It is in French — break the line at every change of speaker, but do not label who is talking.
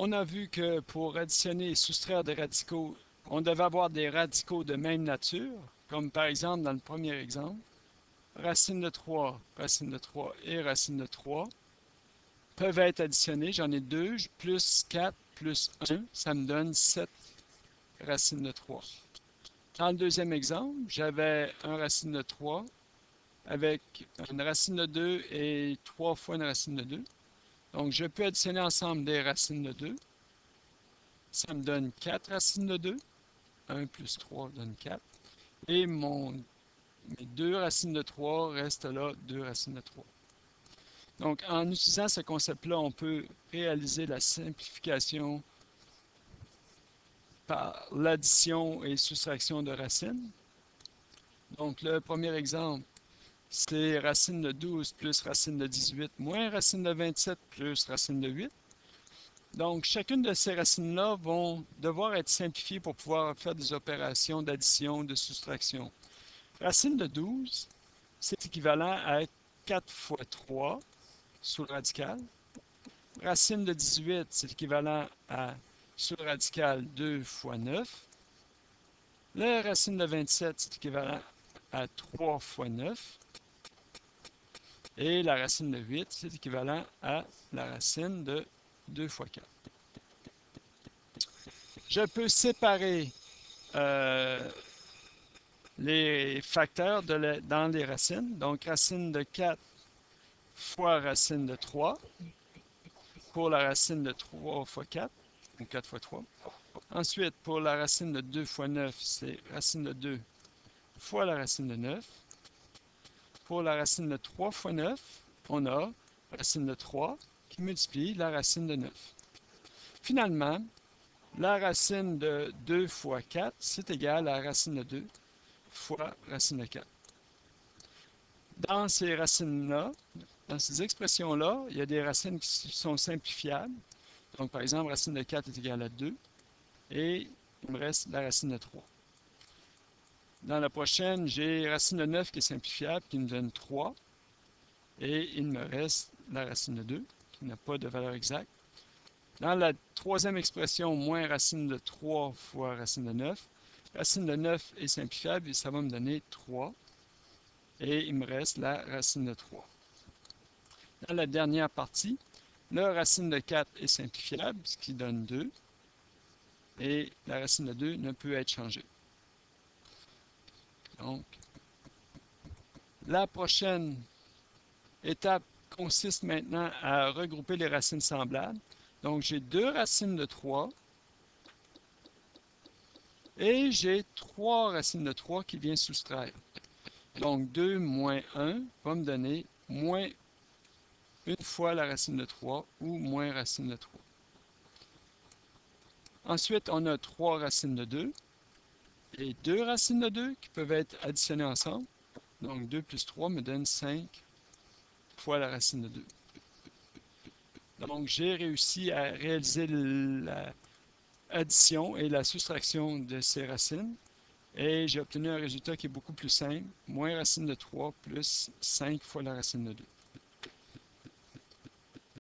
On a vu que pour additionner et soustraire des radicaux, on devait avoir des radicaux de même nature, comme par exemple dans le premier exemple, racine de 3 et racine de 3 peuvent être additionnés. J'en ai 2, plus 4 plus 1, ça me donne 7 racines de 3. Dans le deuxième exemple, j'avais un racine de 3 avec une racine de 2 et 3 fois une racine de 2. Donc, je peux additionner ensemble des racines de 2. Ça me donne 4 racines de 2. 1 plus 3 donne 4. Et mes 2 racines de 3 restent là, 2 racines de 3. Donc, en utilisant ce concept-là, on peut réaliser la simplification par l'addition et soustraction de racines. Donc, le premier exemple, c'est racine de 12 plus racine de 18 moins racine de 27 plus racine de 8. Donc, chacune de ces racines-là vont devoir être simplifiées pour pouvoir faire des opérations d'addition, de soustraction. Racine de 12, c'est équivalent à 4 fois 3 sous le radical. Racine de 18, c'est équivalent à sous le radical 2 fois 9. La racine de 27, c'est équivalent à 3 fois 9. Et la racine de 8, c'est équivalent à la racine de 2 fois 4. Je peux séparer les facteurs dans les racines. Donc, racine de 4 fois racine de 3 pour la racine de 3 fois 4, ou 4 fois 3. Ensuite, pour la racine de 2 fois 9, c'est racine de 2 fois la racine de 9. Pour la racine de 3 fois 9, on a racine de 3 qui multiplie la racine de 9. Finalement, la racine de 2 fois 4, c'est égal à la racine de 2 fois racine de 4. Dans ces racines-là, dans ces expressions-là, il y a des racines qui sont simplifiables. Donc, par exemple, racine de 4 est égale à 2 et il me reste la racine de 3. Dans la prochaine, j'ai racine de 9 qui est simplifiable, qui me donne 3 et il me reste la racine de 2 qui n'a pas de valeur exacte. Dans la troisième expression, moins racine de 3 fois racine de 9, racine de 9 est simplifiable et ça va me donner 3 et il me reste la racine de 3. Dans la dernière partie, la racine de 4 est simplifiable, ce qui donne 2, et la racine de 2 ne peut être changée. Donc, la prochaine étape consiste maintenant à regrouper les racines semblables. Donc, j'ai 2 racines de 3 et j'ai 3 racines de 3 qui viennent soustraire. Donc, 2 moins 1 va me donner moins une fois la racine de 3 ou moins racine de 3. Ensuite, on a 3 racines de 2 et 2 racines de 2 qui peuvent être additionnées ensemble. Donc, 2 plus 3 me donne 5 fois la racine de 2. Donc, j'ai réussi à réaliser l'addition et la soustraction de ces racines. Et j'ai obtenu un résultat qui est beaucoup plus simple, moins racine de 3 plus 5 fois la racine de 2.